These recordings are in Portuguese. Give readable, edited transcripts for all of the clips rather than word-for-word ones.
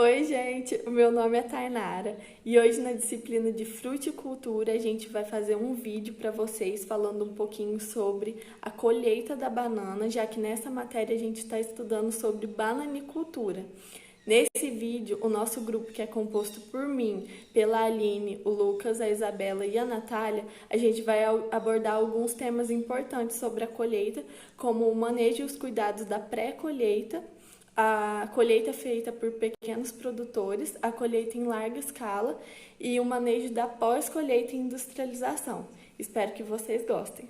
Oi, gente, o meu nome é Tainara e hoje na disciplina de fruticultura a gente vai fazer um vídeo para vocês falando um pouquinho sobre a colheita da banana, já que nessa matéria a gente está estudando sobre bananicultura. Nesse vídeo, o nosso grupo, que é composto por mim, pela Aline, o Lucas, a Isabela e a Natália, a gente vai abordar alguns temas importantes sobre a colheita, como o manejo e os cuidados da pré-colheita, a colheita feita por pequenos produtores, a colheita em larga escala e o manejo da pós-colheita e industrialização. Espero que vocês gostem.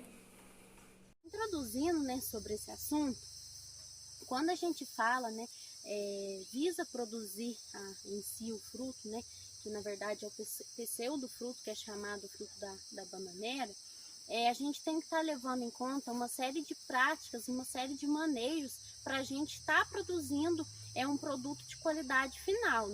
Introduzindo, sobre esse assunto, quando a gente fala, visa produzir em si o fruto, que na verdade é o pseudo fruto, que é chamado fruto da bananeira, a gente tem que estar levando em conta uma série de práticas, uma série de maneios para a gente estar produzindo um produto de qualidade final,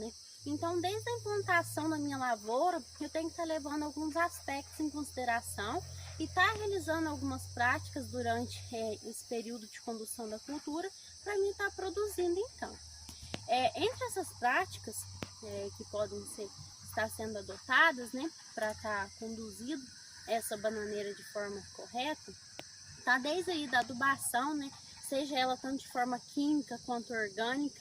Então, desde a implantação da minha lavoura, eu tenho que estar levando alguns aspectos em consideração e estar realizando algumas práticas durante esse período de condução da cultura para mim estar produzindo então. Entre essas práticas que podem estar sendo adotadas, para estar conduzido essa bananeira de forma correta, tá desde aí da adubação, seja ela tanto de forma química quanto orgânica.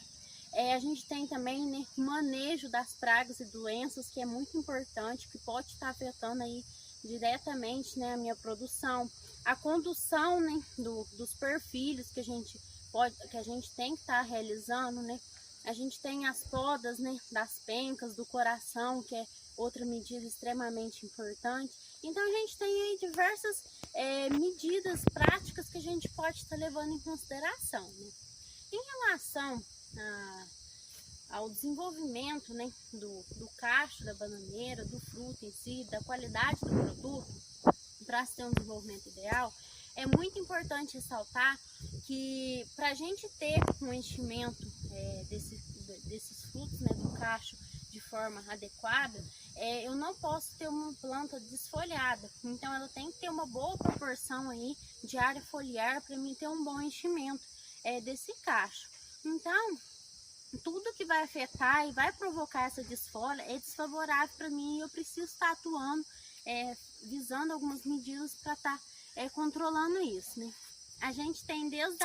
A gente tem também manejo das pragas e doenças, que é muito importante, que pode estar afetando aí diretamente a minha produção. A condução dos perfilhos que a gente tem que estar realizando, A gente tem as podas das pencas, do coração, que é outra medida extremamente importante. Então a gente tem aí diversas medidas práticas que a gente pode estar levando em consideração. Em relação ao desenvolvimento do cacho da bananeira, do fruto em si, da qualidade do produto, para se ter um desenvolvimento ideal, é muito importante ressaltar que para a gente ter um enchimento desses frutos, do cacho, de forma adequada, eu não posso ter uma planta desfolhada. Então ela tem que ter uma boa proporção aí de área foliar para mim ter um bom enchimento desse cacho. Então, tudo que vai afetar e vai provocar essa desfolha é desfavorável para mim, e eu preciso estar atuando, visando algumas medidas para estar controlando isso, A gente tem desde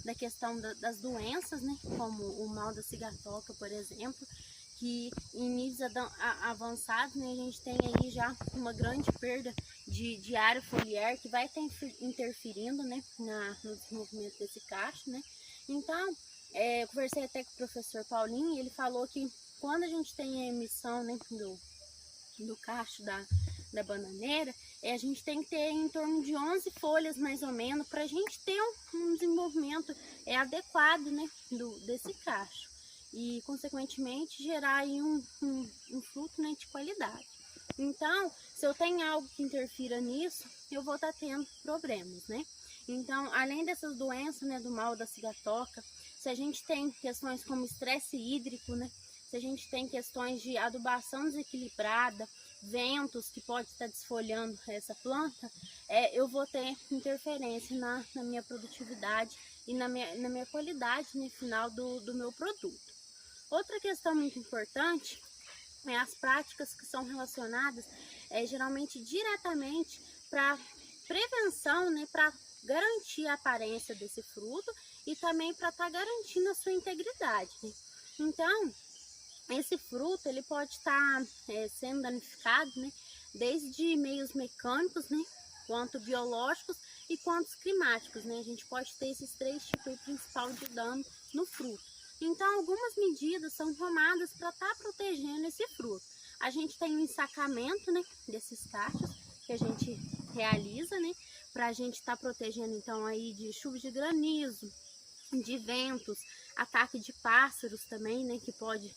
da questão das doenças, como o mal da cigatoca, por exemplo, que em níveis avançados, a gente tem aí já uma grande perda de área foliar, que vai estar interferindo, no desenvolvimento desse cacho, Então, eu conversei até com o professor Paulinho, e ele falou que quando a gente tem a emissão do cacho da bananeira, a gente tem que ter em torno de 11 folhas mais ou menos, para a gente ter um desenvolvimento adequado desse cacho e consequentemente gerar aí um fruto de qualidade. Então, se eu tenho algo que interfira nisso, eu vou estar tendo problemas, Então, além dessas doenças, do mal da cigatoca, se a gente tem questões como estresse hídrico, se a gente tem questões de adubação desequilibrada, ventos que pode estar desfolhando essa planta, eu vou ter interferência na minha produtividade e na minha qualidade final do meu produto. Outra questão muito importante é as práticas que são relacionadas geralmente diretamente para prevenção, para garantir a aparência desse fruto e também para estar garantindo a sua integridade. Então, esse fruto ele pode estar sendo danificado, desde meios mecânicos, quanto biológicos e quanto climáticos, A gente pode ter esses três tipos principais de dano no fruto. Então, algumas medidas são tomadas para estar protegendo esse fruto. A gente tem o ensacamento, desses cachos que a gente realiza, para a gente estar protegendo então aí de chuvas de granizo, de ventos, ataque de pássaros também, que pode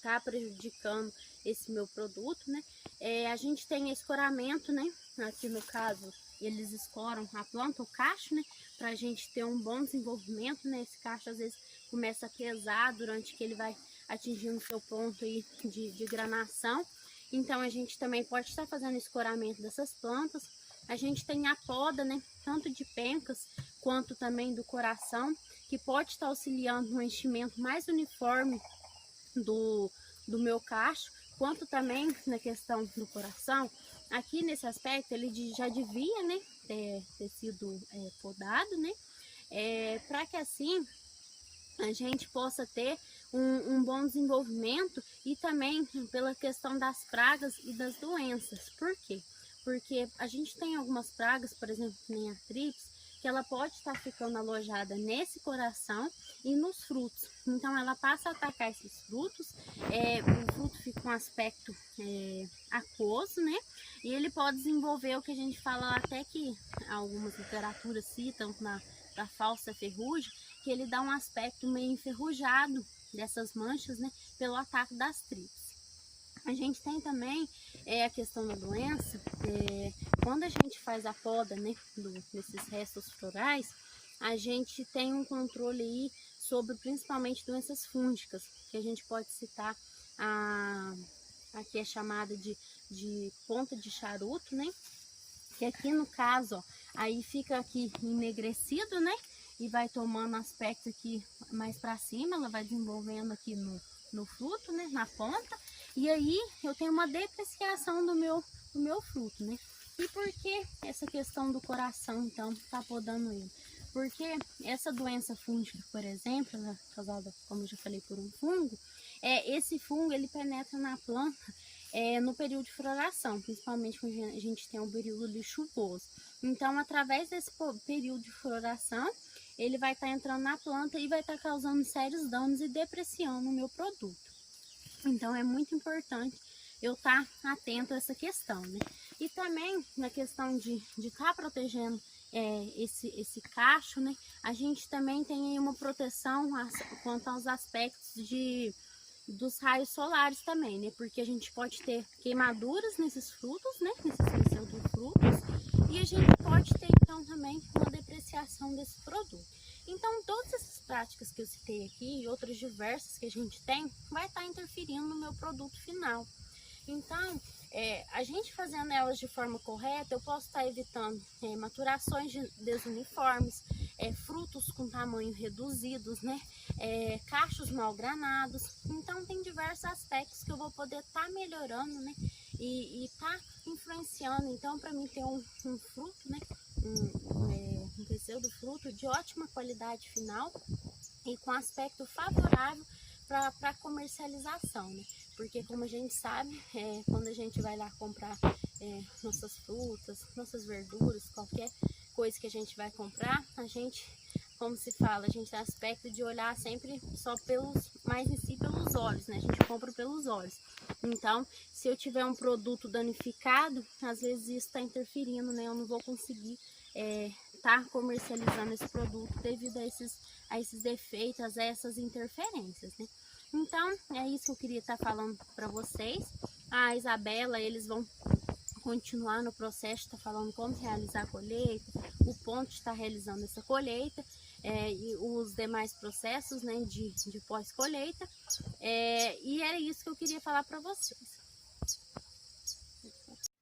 tá prejudicando esse meu produto, a gente tem escoramento, aqui no caso eles escoram a planta, o cacho, para a gente ter um bom desenvolvimento, Esse cacho às vezes começa a pesar durante que ele vai atingindo o seu ponto aí de granação. Então a gente também pode estar fazendo escoramento dessas plantas. A gente tem a poda, tanto de pencas quanto também do coração, que pode estar auxiliando no enchimento mais uniforme do meu cacho, quanto também na questão do coração. Aqui nesse aspecto ele já devia, né, ter sido podado, né, para que assim a gente possa ter um bom desenvolvimento, e também pela questão das pragas e das doenças. Por quê? Porque a gente tem algumas pragas, por exemplo, nem a trips, que ela pode estar ficando alojada nesse coração e nos frutos. Então ela passa a atacar esses frutos, o fruto fica com um aspecto aquoso, né? E ele pode desenvolver o que a gente fala até que algumas literaturas citam da falsa ferrugem, que ele dá um aspecto meio enferrujado dessas manchas, né, pelo ataque das trips. A gente tem também a questão da doença, quando a gente faz a poda, né, desses restos florais, a gente tem um controle aí sobre principalmente doenças fúngicas, que a gente pode citar aqui é chamada de ponta de charuto, né, que aqui no caso, ó, aí fica aqui enegrecido, né, e vai tomando aspecto aqui mais para cima, ela vai desenvolvendo aqui no fruto, né, na ponta, e aí eu tenho uma depreciação do meu fruto, né. E por que essa questão do coração, então, tá podando ele? Porque essa doença fúngica, por exemplo, ela é causada, como eu já falei, por um fungo, esse fungo, ele penetra na planta no período de floração, principalmente quando a gente tem um período de chuvoso. Então, através desse período de floração, ele vai estar entrando na planta e vai estar causando sérios danos e depreciando o meu produto. Então, é muito importante eu estar atento a essa questão, né? E também na questão de estar protegendo esse cacho, né? A gente também tem aí uma proteção quanto aos aspectos dos raios solares também, né? Porque a gente pode ter queimaduras nesses frutos, né? Nesses pseudofrutos, e a gente pode ter então também uma depreciação desse produto. Então, todas essas práticas que eu citei aqui e outras diversas que a gente tem, vai estar interferindo no meu produto final. Então, a gente fazendo elas de forma correta, eu posso estar evitando maturações desuniformes, frutos com tamanho reduzidos, né? Cachos mal granados. Então, tem diversos aspectos que eu vou poder estar melhorando, né? E estar influenciando. Então, para mim ter um fruto, né? Um pseudo-fruto de ótima qualidade final e com aspecto favorável para comercialização, né? Porque, como a gente sabe, quando a gente vai lá comprar nossas frutas, nossas verduras, qualquer coisa que a gente vai comprar, a gente, como se fala, a gente tem aspecto de olhar sempre só mais em si pelos olhos, né? A gente compra pelos olhos. Então, se eu tiver um produto danificado, às vezes isso está interferindo, né? Eu não vou conseguir tá comercializando esse produto devido a esses defeitos, a essas interferências, né? Então, é isso que eu queria estar falando para vocês. A Isabela, eles vão continuar no processo, está falando como realizar a colheita, o ponto de estar realizando essa colheita, e os demais processos, né, de pós-colheita, e era isso que eu queria falar para vocês.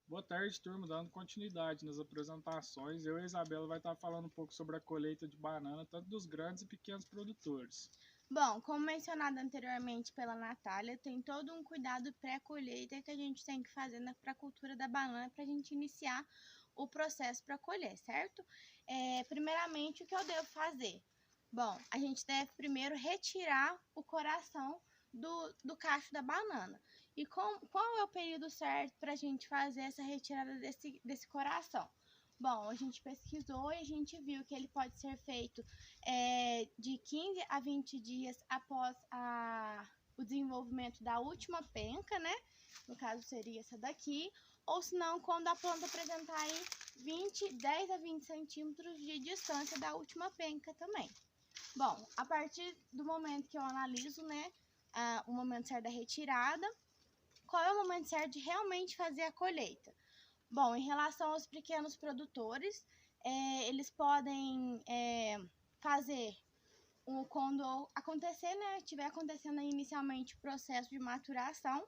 Boa tarde, turma. Dando continuidade nas apresentações, eu e a Isabela vai estar falando um pouco sobre a colheita de banana, tanto dos grandes e pequenos produtores. Bom, como mencionado anteriormente pela Natália, tem todo um cuidado pré-colheita que a gente tem que fazer para a cultura da banana para a gente iniciar o processo para colher, certo? Primeiramente, o que eu devo fazer? Bom, a gente deve primeiro retirar o coração do cacho da banana. E qual é o período certo para a gente fazer essa retirada desse coração? Bom, a gente pesquisou e a gente viu que ele pode ser feito de 15 a 20 dias após o desenvolvimento da última penca, né? No caso seria essa daqui, ou se não, quando a planta apresentar aí 10 a 20 centímetros de distância da última penca também. Bom, a partir do momento que eu analiso, né, o momento certo da retirada, qual é o momento certo de realmente fazer a colheita? Bom, em relação aos pequenos produtores, eles podem fazer quando acontecer, né, estiver acontecendo inicialmente o processo de maturação,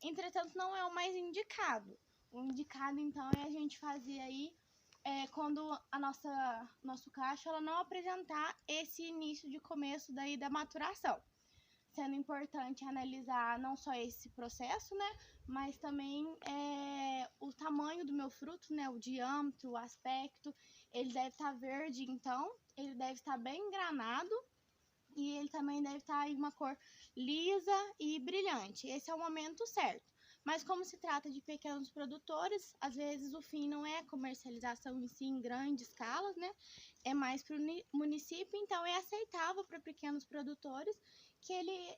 entretanto não é o mais indicado. O indicado, então, é a gente fazer aí quando nosso cacho ela não apresentar esse início de começo daí da maturação. Sendo importante analisar não só esse processo, né, mas também o tamanho do meu fruto, né, o diâmetro, o aspecto. Ele deve estar verde, então, ele deve estar bem engranado e ele também deve estar em uma cor lisa e brilhante. Esse é o momento certo. Mas como se trata de pequenos produtores, às vezes o fim não é comercialização em si em grande escala, né? É mais para o município, então é aceitável para pequenos produtores que ele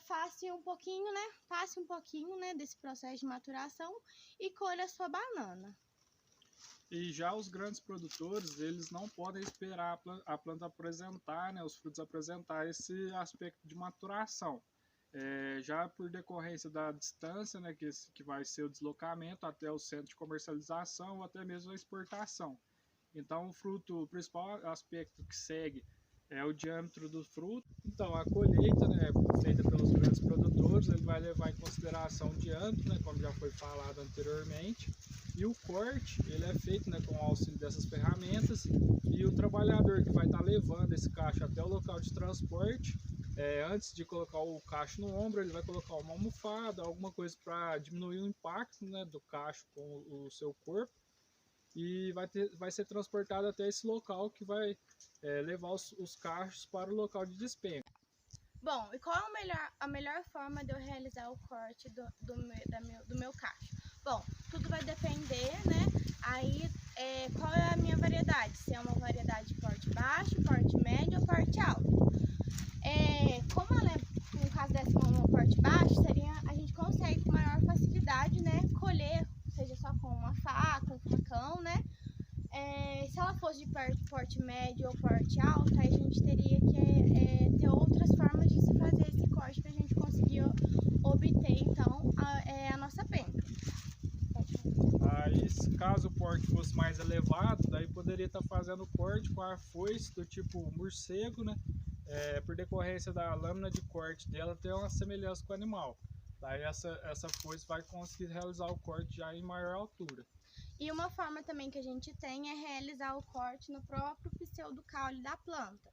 passe um pouquinho, né, desse processo de maturação e colha a sua banana. E já os grandes produtores, eles não podem esperar a planta apresentar, né, os frutos apresentar esse aspecto de maturação. Já por decorrência da distância, né, que vai ser o deslocamento até o centro de comercialização ou até mesmo a exportação. Então, o principal aspecto que segue é o diâmetro do fruto. Então, a colheita, né, feita pelos grandes produtores, ele vai levar em consideração o diâmetro, né, como já foi falado anteriormente, e o corte, ele é feito, né, com o auxílio dessas ferramentas, e o trabalhador que vai estar levando esse cacho até o local de transporte, antes de colocar o cacho no ombro, ele vai colocar uma almofada, alguma coisa para diminuir o impacto, né, do cacho com o seu corpo, e vai ser transportado até esse local que vai levar os cachos para o local de despenca. Bom, e qual é a melhor forma de eu realizar o corte do meu cacho? Bom, tudo vai depender, né? Aí, qual é a minha variedade? Se é uma variedade de porte baixo, porte médio ou porte alto. Como ela no caso dessa uma porte baixo, a gente consegue com maior facilidade, né, colher, seja só com uma faca, um facão, né? Se ela fosse de porte médio ou porte alto, aí a gente teria que ter outras formas de se fazer esse corte para a gente conseguir obter, então, a nossa penca. Aí, se caso o porte fosse mais elevado, daí poderia estar fazendo o corte com a foice do tipo morcego, né? Por decorrência da lâmina de corte dela ter uma semelhança com o animal. Daí essa foice vai conseguir realizar o corte já em maior altura. E uma forma também que a gente tem é realizar o corte no próprio pseudocaule da planta.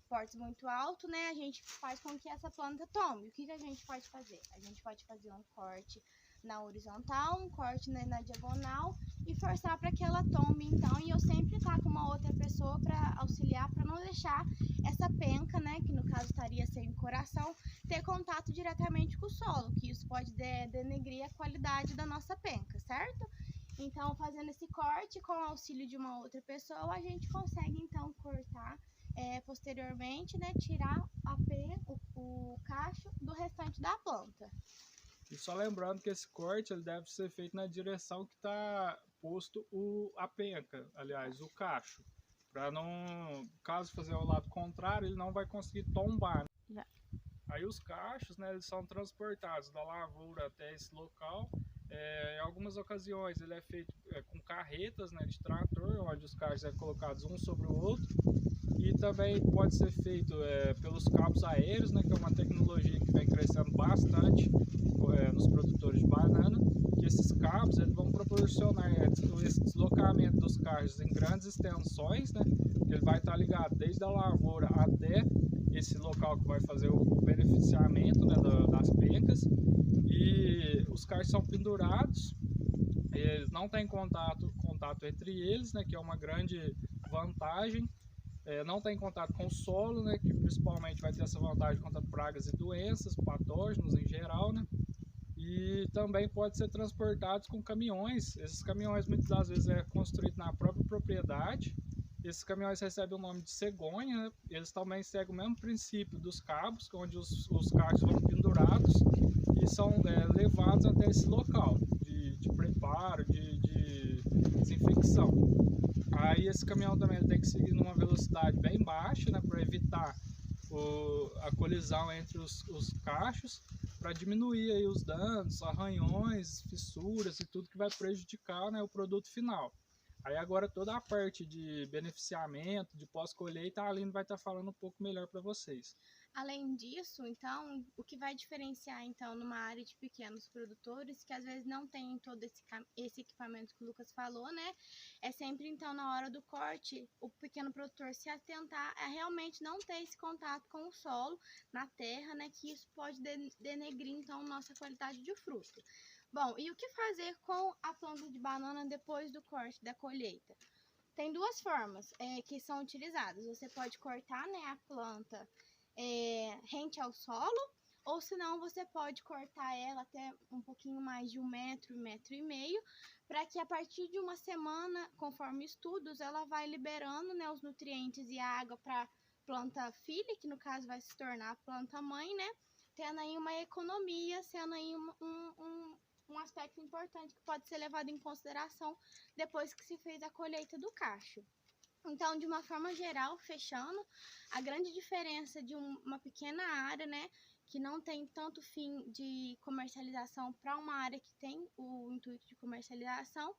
Porte muito alto, né? A gente faz com que essa planta tome. O que a gente pode fazer? A gente pode fazer um corte na horizontal, um corte na diagonal e forçar para que ela tome, então. E eu sempre estar com uma outra pessoa para auxiliar, para não deixar essa penca, né? Que no caso estaria sem o coração, ter contato diretamente com o solo, que isso pode denegrir a qualidade da nossa penca, certo? Então, fazendo esse corte com o auxílio de uma outra pessoa, a gente consegue então cortar posteriormente, né, tirar o cacho do restante da planta. E só lembrando que esse corte ele deve ser feito na direção que está posto a penca, aliás, o cacho. Para não, caso fazer ao lado contrário, ele não vai conseguir tombar. Já. Aí os cachos, né, eles são transportados da lavoura até esse local. Em algumas ocasiões ele é feito com carretas, né, de trator, onde os cachos são colocados um sobre o outro. E também pode ser feito pelos cabos aéreos, né, que é uma tecnologia que vem crescendo bastante nos produtores de banana, que esses cabos eles vão proporcionar esse deslocamento dos cachos em grandes extensões, né, ele vai estar ligado desde a lavoura até esse local que vai fazer o beneficiamento, né, das pencas, e os cachos são pendurados, eles não têm contato entre eles, né, que é uma grande vantagem. Não tem contato com o solo, né, que principalmente vai ter essa vantagem contra pragas e doenças, patógenos em geral, né, e também pode ser transportados com caminhões. Esses caminhões muitas das vezes é construído na própria propriedade. Esses caminhões recebem o nome de cegonha, né? Eles também seguem o mesmo princípio dos cabos, onde os cachos vão pendurados e são levados até esse local de preparo, de desinfecção. Aí esse caminhão também ele tem que seguir numa velocidade bem baixa, né, para evitar a colisão entre os cachos, para diminuir aí os danos, arranhões, fissuras e tudo que vai prejudicar, né, o produto final. Aí agora toda a parte de beneficiamento, de pós-colheita, a Aline vai estar falando um pouco melhor para vocês. Além disso, então, o que vai diferenciar, então, numa área de pequenos produtores, que às vezes não tem todo esse equipamento que o Lucas falou, né? É sempre, então, na hora do corte, o pequeno produtor se atentar a realmente não ter esse contato com o solo, na terra, né? Que isso pode denegrir, então, nossa qualidade de fruto. Bom, e o que fazer com a planta de banana depois do corte, da colheita? Tem duas formas que são utilizadas. Você pode cortar, né, a planta rente ao solo, ou senão você pode cortar ela até um pouquinho mais de 1 metro, 1,5 metros, para que a partir de uma semana, conforme estudos, ela vai liberando, né, os nutrientes e a água para planta filha, que no caso vai se tornar a planta mãe, né, tendo aí uma economia, sendo aí um aspecto importante que pode ser levado em consideração depois que se fez a colheita do cacho. Então, de uma forma geral, fechando, a grande diferença de uma pequena área, né, que não tem tanto fim de comercialização para uma área que tem o intuito de comercialização,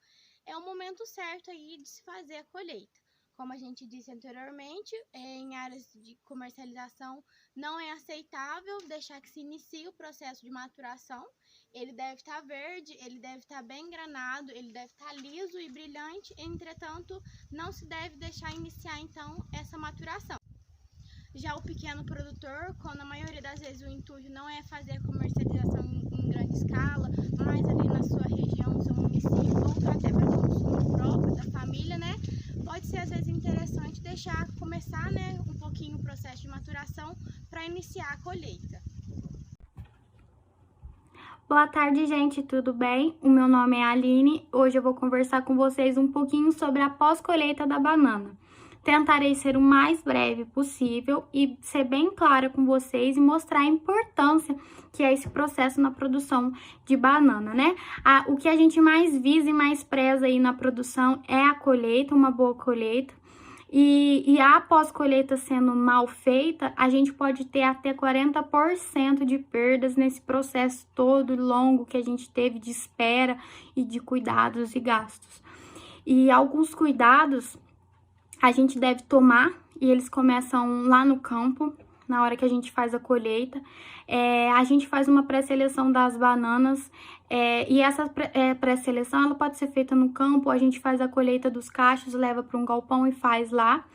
é o momento certo aí de se fazer a colheita. Como a gente disse anteriormente, em áreas de comercialização não é aceitável deixar que se inicie o processo de maturação. Ele deve estar verde, ele deve estar bem granado, ele deve estar liso e brilhante, entretanto, não se deve deixar iniciar então essa maturação. Já o pequeno produtor, quando a maioria das vezes o intuito não é fazer a comercialização em grande escala, mas ali na sua região, no seu município, ou até para consumo próprio da família, né? Pode ser às vezes interessante deixar começar, né, um pouquinho o processo de maturação para iniciar a colheita. Boa tarde, gente, tudo bem? O meu nome é Aline. Hoje eu vou conversar com vocês um pouquinho sobre a pós-colheita da banana. Tentarei ser o mais breve possível e ser bem clara com vocês e mostrar a importância que é esse processo na produção de banana, né? O que a gente mais visa e mais preza aí na produção é a colheita, uma boa colheita. E a pós-colheita sendo mal feita, a gente pode ter até 40% de perdas nesse processo todo longo que a gente teve de espera e de cuidados e gastos. E alguns cuidados a gente deve tomar, e eles começam lá no campo, na hora que a gente faz a colheita. A gente faz uma pré-seleção das bananas, e essa pré-seleção ela pode ser feita no campo, a gente faz a colheita dos cachos, leva para um galpão e faz lá,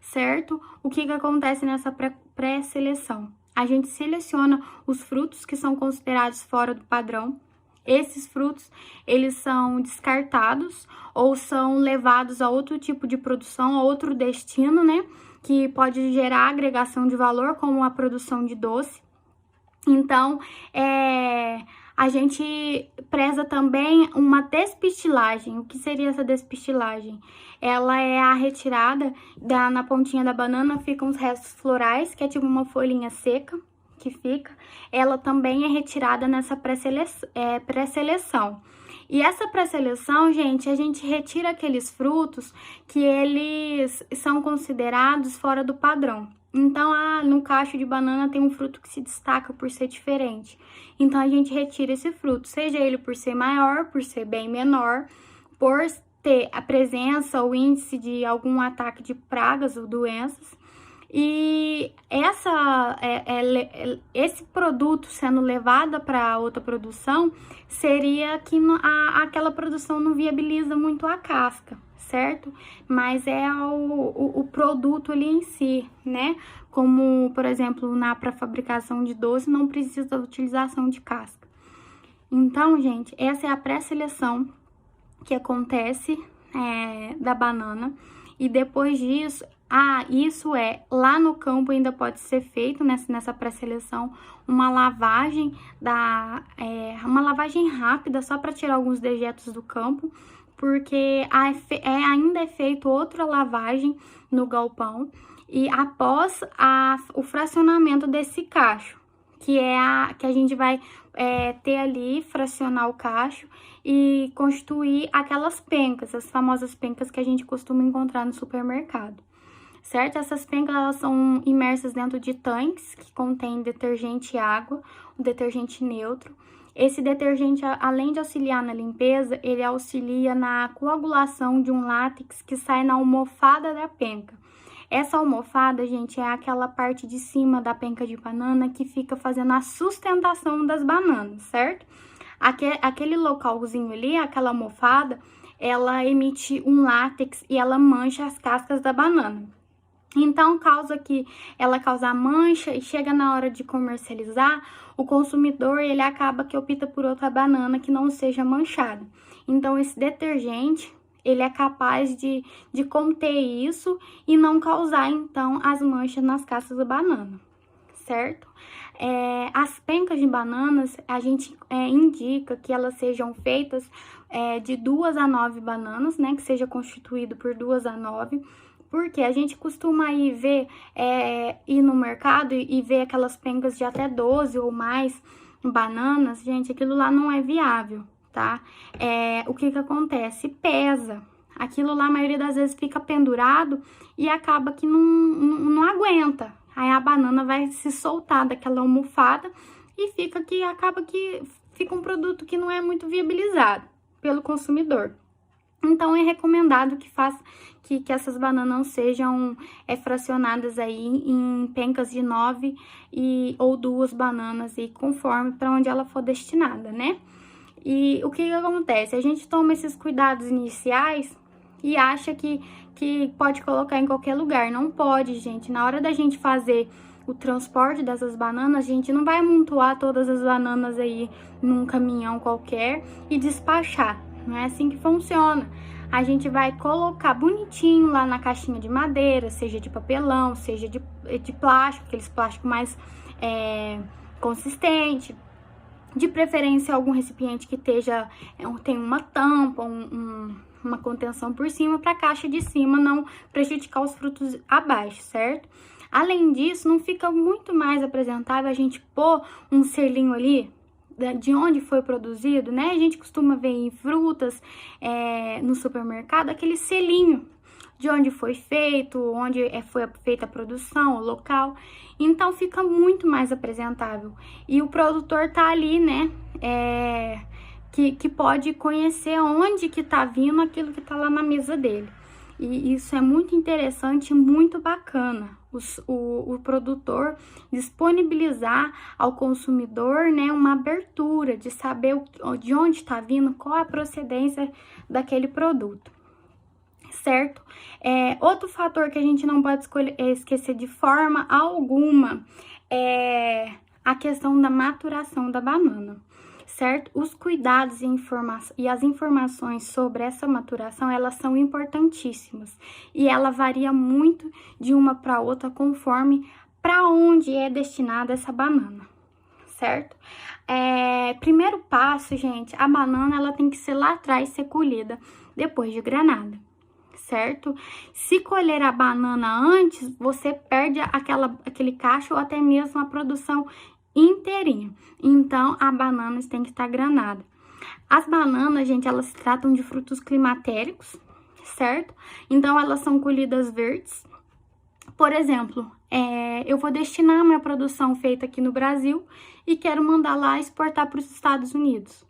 certo? O que acontece nessa pré-seleção? A gente seleciona os frutos que são considerados fora do padrão. Esses frutos, eles são descartados ou são levados a outro tipo de produção, a outro destino, né? Que pode gerar agregação de valor, como a produção de doce. Então, a gente preza também uma despistilagem. O que seria essa despistilagem? Ela é a retirada, na pontinha da banana ficam os restos florais, que é tipo uma folhinha seca que fica. Ela também é retirada nessa pré-seleção. E essa pré-seleção, gente, a gente retira aqueles frutos que eles são considerados fora do padrão. Então, no cacho de banana tem um fruto que se destaca por ser diferente. Então, a gente retira esse fruto, seja ele por ser maior, por ser bem menor, por ter a presença ou índice de algum ataque de pragas ou doenças. E esse produto sendo levado para outra produção, seria que aquela produção não viabiliza muito a casca, certo? Mas é o produto ali em si, né? Como, por exemplo, para fabricação de doce, não precisa da utilização de casca. Então, gente, essa é a pré-seleção que acontece da banana. E depois disso, isso lá no campo ainda pode ser feito nessa pré-seleção uma lavagem uma lavagem rápida só para tirar alguns dejetos do campo, porque ainda é feito outra lavagem no galpão e após o fracionamento desse cacho, que que a gente vai ter ali, fracionar o cacho e constituir aquelas pencas, as famosas pencas que a gente costuma encontrar no supermercado. Certo? Essas pencas, elas são imersas dentro de tanques que contêm detergente e água, um detergente neutro. Esse detergente, além de auxiliar na limpeza, ele auxilia na coagulação de um látex que sai na almofada da penca. Essa almofada, gente, é aquela parte de cima da penca de banana que fica fazendo a sustentação das bananas, certo? Aquele localzinho ali, aquela almofada, ela emite um látex e ela mancha as cascas da banana. Então, ela causa mancha e chega na hora de comercializar, o consumidor, ele acaba que opta por outra banana que não seja manchada. Então, esse detergente, ele é capaz de conter isso e não causar, então, as manchas nas cascas da banana, certo? As pencas de bananas, a gente indica que elas sejam feitas de 2 a 9 bananas, né? Que seja constituído por 2 a 9, porque a gente costuma ir no mercado e ver aquelas pencas de até 12 ou mais bananas, gente, aquilo lá não é viável, tá? O que acontece? Pesa. Aquilo lá, a maioria das vezes, fica pendurado e acaba que não aguenta. Aí a banana vai se soltar daquela almofada e acaba que fica um produto que não é muito viabilizado pelo consumidor. Então, é recomendado que essas bananas sejam fracionadas aí em pencas de 9 ou 2 bananas, e conforme para onde ela for destinada, né? E o que acontece? A gente toma esses cuidados iniciais e acha que pode colocar em qualquer lugar. Não pode, gente. Na hora da gente fazer o transporte dessas bananas, a gente não vai amontoar todas as bananas aí num caminhão qualquer e despachar. Não é assim que funciona. A gente vai colocar bonitinho lá na caixinha de madeira, seja de papelão, seja de plástico, aqueles plásticos mais consistentes. De preferência, algum recipiente que tem uma tampa, uma contenção por cima, para a caixa de cima não prejudicar os frutos abaixo, certo? Além disso, não fica muito mais apresentável a gente pôr um selinho ali de onde foi produzido, né? A gente costuma ver em frutas, no supermercado, aquele selinho de onde foi feito, onde foi feita a produção, o local. Então, fica muito mais apresentável. E o produtor tá ali, né? Que pode conhecer onde que tá vindo aquilo que tá lá na mesa dele. E isso é muito interessante e muito bacana. O produtor disponibilizar ao consumidor, né, uma abertura de saber de onde está vindo, qual a procedência daquele produto, certo? Outro fator que a gente não pode esquecer de forma alguma é a questão da maturação da banana, certo? Os cuidados e as informações sobre essa maturação, elas são importantíssimas e ela varia muito de uma para outra conforme para onde é destinada essa banana, certo? Primeiro passo, gente, a banana ela tem que ser lá atrás, ser colhida depois de granada, certo? Se colher a banana antes, você perde aquele cacho ou até mesmo a produção inteirinha. Então, a banana tem que estar granada. As bananas, gente, elas se tratam de frutos climatéricos, certo? Então, elas são colhidas verdes. Por exemplo, eu vou destinar a minha produção feita aqui no Brasil e quero mandar lá exportar para os Estados Unidos.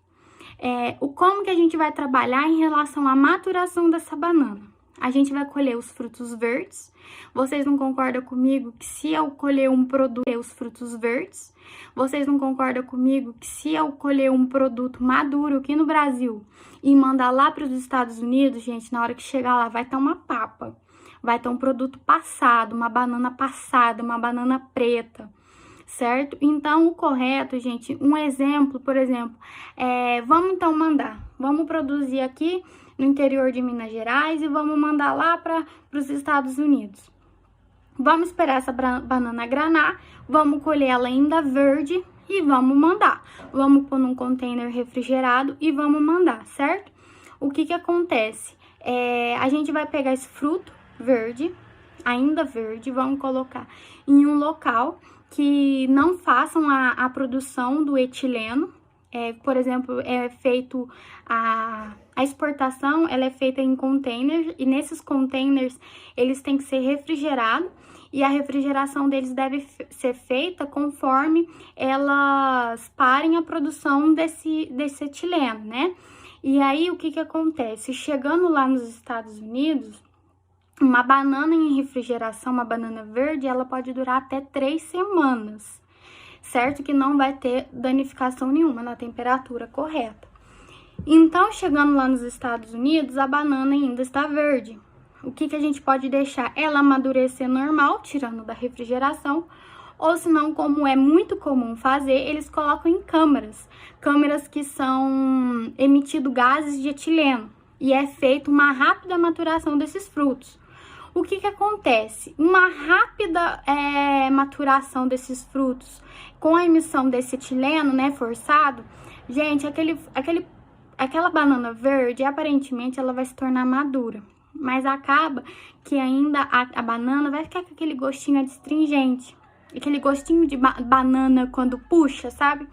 Como que a gente vai trabalhar em relação à maturação dessa banana? A gente vai colher os frutos verdes. Vocês não concordam comigo que se eu colher um produto, os frutos verdes? Vocês não concordam comigo que se eu colher um produto maduro aqui no Brasil e mandar lá para os Estados Unidos, gente, na hora que chegar lá vai estar uma papa. Vai ter um produto passado, uma banana passada, uma banana preta, certo? Então, o correto, gente, um exemplo, por exemplo, vamos produzir aqui no interior de Minas Gerais e vamos mandar lá para os Estados Unidos. Vamos esperar essa banana granar, vamos colher ela ainda verde e vamos mandar. Vamos pôr num container refrigerado e vamos mandar, certo? O que acontece? A gente vai pegar esse fruto verde, ainda verde, vamos colocar em um local que não façam a produção do etileno. Por exemplo, a exportação ela é feita em containers e nesses containers eles têm que ser refrigerados e a refrigeração deles deve ser feita conforme elas parem a produção desse etileno, né? E aí, o que acontece? Chegando lá nos Estados Unidos, uma banana em refrigeração, uma banana verde, ela pode durar até 3 semanas, certo? Que não vai ter danificação nenhuma na temperatura correta. Então, chegando lá nos Estados Unidos, a banana ainda está verde. O que a gente pode deixar? Ela amadurecer normal, tirando da refrigeração, ou se não, como é muito comum fazer, eles colocam em câmaras que são emitidos gases de etileno, e é feita uma rápida maturação desses frutos. O que acontece? Uma rápida maturação desses frutos com a emissão desse etileno, né, forçado, gente, aquela banana verde, aparentemente, ela vai se tornar madura, mas acaba que ainda a banana vai ficar com aquele gostinho adstringente, aquele gostinho de banana quando puxa, sabe?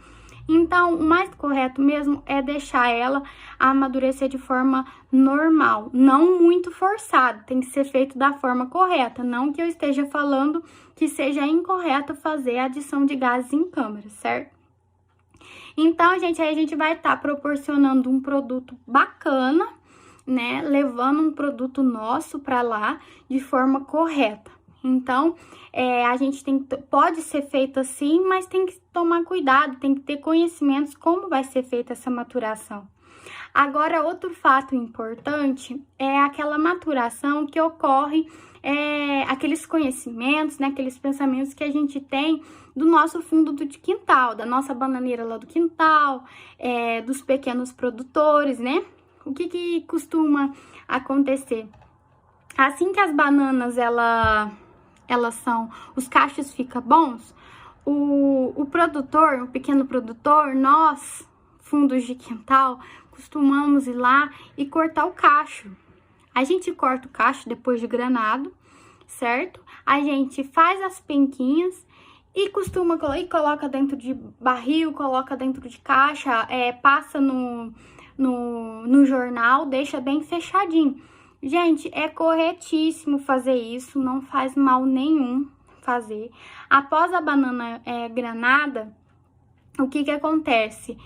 Então, o mais correto mesmo é deixar ela amadurecer de forma normal, não muito forçado, tem que ser feito da forma correta, não que eu esteja falando que seja incorreto fazer a adição de gases em câmara, certo? Então, gente, aí a gente vai estar proporcionando um produto bacana, né, levando um produto nosso para lá de forma correta. Então, a gente pode ser feito assim, mas tem que tomar cuidado, tem que ter conhecimentos como vai ser feita essa maturação. Agora, outro fato importante é aquela maturação que ocorre, aqueles conhecimentos, né, aqueles pensamentos que a gente tem do nosso fundo de quintal, da nossa bananeira lá do quintal, dos pequenos produtores, né? O que costuma acontecer? Assim que as bananas, os cachos ficam bons, o produtor, o pequeno produtor, nós, fundos de quintal, costumamos ir lá e cortar o cacho. A gente corta o cacho depois de granado, certo? A gente faz as penquinhas e coloca dentro de barril, coloca dentro de caixa, passa no jornal, deixa bem fechadinho. Gente, é corretíssimo fazer isso, não faz mal nenhum fazer. Após a banana granada, o que acontece?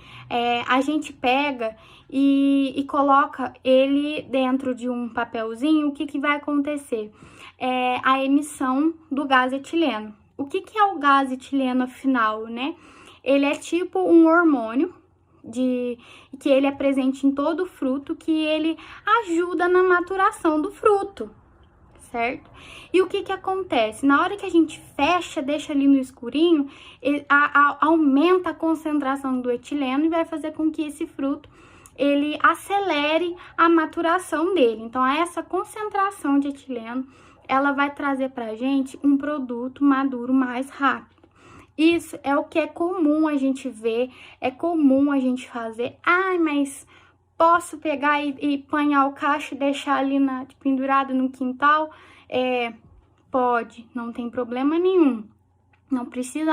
A gente pega e coloca ele dentro de um papelzinho. O que vai acontecer? A emissão do gás etileno. O que é o gás etileno afinal, né? Ele é tipo um hormônio que ele é presente em todo o fruto, que ele ajuda na maturação do fruto, certo? E o que acontece? Na hora que a gente fecha, deixa ali no escurinho, aumenta a concentração do etileno e vai fazer com que esse fruto ele acelere a maturação dele. Então, essa concentração de etileno, ela vai trazer pra gente um produto maduro mais rápido. Isso é o que é comum a gente ver, é comum a gente fazer. Ai, mas posso pegar e apanhar o cacho e deixar ali pendurado no quintal? Pode, não tem problema nenhum. Não precisa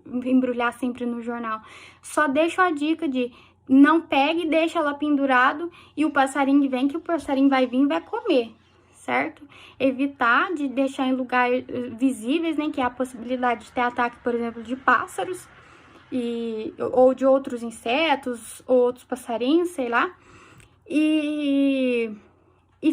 embrulhar sempre no jornal. Só deixo a dica de não pegue e deixa lá pendurado e o passarinho vem, que o passarinho vai vir e vai comer, certo? Evitar de deixar em lugares visíveis, né, que há a possibilidade de ter ataque, por exemplo, de pássaros ou de outros insetos ou outros passarinhos, sei lá. E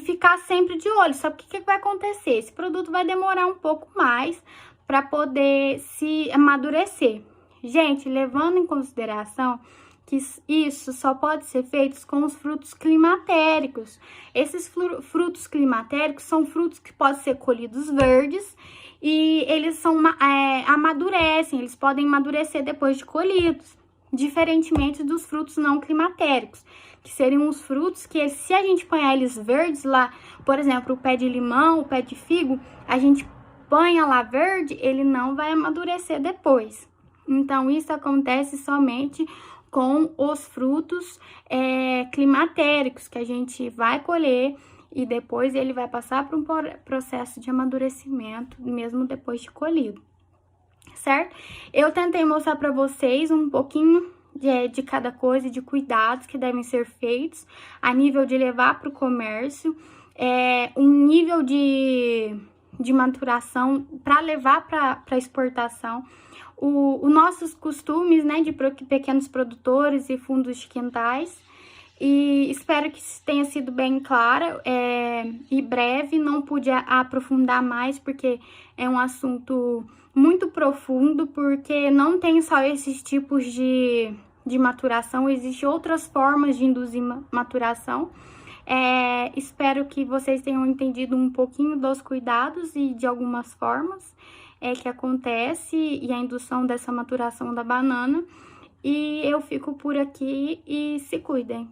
ficar sempre de olho. Sabe o que vai acontecer? Esse produto vai demorar um pouco mais para poder se amadurecer. Gente, levando em consideração que isso só pode ser feito com os frutos climatéricos. Esses frutos climatéricos são frutos que podem ser colhidos verdes e eles amadurecem, eles podem amadurecer depois de colhidos, diferentemente dos frutos não climatéricos, que seriam os frutos que, se a gente põe eles verdes lá, por exemplo, o pé de limão, o pé de figo, a gente põe lá verde, ele não vai amadurecer depois. Então, isso acontece somente com os frutos climatéricos, que a gente vai colher e depois ele vai passar por um processo de amadurecimento, mesmo depois de colhido, certo? Eu tentei mostrar para vocês um pouquinho de cada coisa, de cuidados que devem ser feitos a nível de levar para o comércio, um nível de de maturação para levar para exportação. Os nossos costumes, né, de pequenos produtores e fundos de quintais. E espero que tenha sido bem clara e breve. Não pude aprofundar mais porque é um assunto muito profundo, porque não tem só esses tipos de maturação, existem outras formas de induzir maturação. Espero que vocês tenham entendido um pouquinho dos cuidados e de algumas formas que acontece e a indução dessa maturação da banana. E eu fico por aqui e se cuidem.